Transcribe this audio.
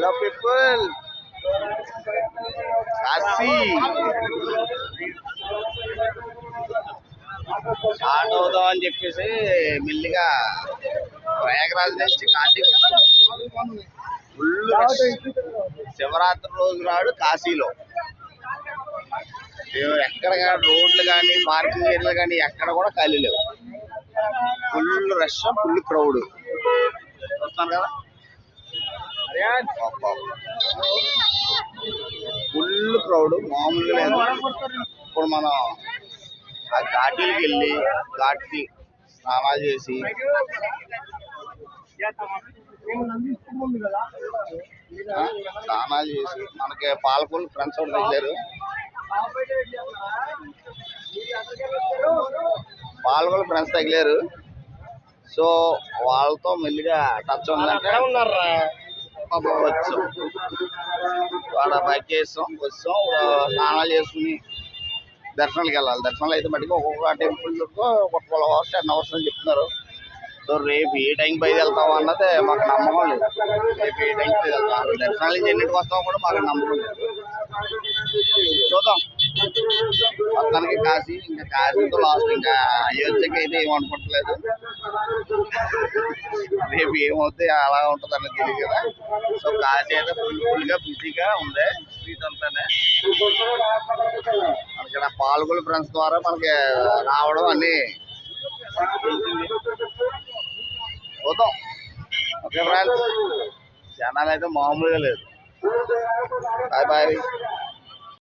Hello people, Kashi start అవుదాం అని చెప్పేసి మెల్లిగా ప్రయాగరాజ్ నుంచి కాశీ ఫుల్ శివరాత్రి రోజు నాడు కాశీలో ఎక్కడ రోడ్లు కానీ పార్కింగ్ ఏరియాలు కానీ ఎక్కడ కూడా ఖాళీ లేవు. Full rush, full crowd. చూస్తాను కదా, ఫుల్ క్రౌడ్ మామూలుగా లేదు. ఇప్పుడు మనం ఆ ఘాటీలకు వెళ్ళి ఘాట్కి స్నానాలు చేసి మనకి పాలకొల్లు ఫ్రెండ్స్ ఒకటి తగిలారు. పాలకొల్లు ఫ్రెండ్స్ తగిలారు. సో వాళ్ళతో మెల్లిగా టచ్ ఉందంటే వచ్చాం. వాడ బైక్ వేస్తాం, వచ్చాం. స్నానాలు చేసుకుని దర్శనాలకు వెళ్ళాలి. దర్శనాలు అయితే మటుకు ఒక్కొక్క టెంపుల్ ఒక 12 hours 10 hours అని చెప్తున్నారు. సో రేపు ఏ టైంకి బయట వెళ్తాం అన్నది మాకు నమ్మకం లేదు. రేపు ఏ టైంకి బయట వెళ్తాం, దర్శనాల నుంచి ఎన్నింటికి వస్తామో కూడా మాకు నమ్మకం లేదు. చూద్దాం. మొత్తానికి కాశీ, ఇంకా కాశీతో లాస్ట్. ఇంకా అయోధ్యకి అయితే ఏమనుకోవట్లేదు. రేపు ఏమవుతుంది అలా ఉంటుంది అన్నది తెలియదు కదా. సో కాశీ అయితే ఫుల్గా బిజీగా ఉంది స్ట్రీట్ అంతానే. మనకి ఇక్కడ పాల్గొల ఫ్రెండ్స్ ద్వారా మనకి రావడం అన్ని తెలిసింది. చూద్దాం. ఓకే ఫ్రెండ్స్, జనాలు అయితే మామూలుగా లేదు. Bye bye.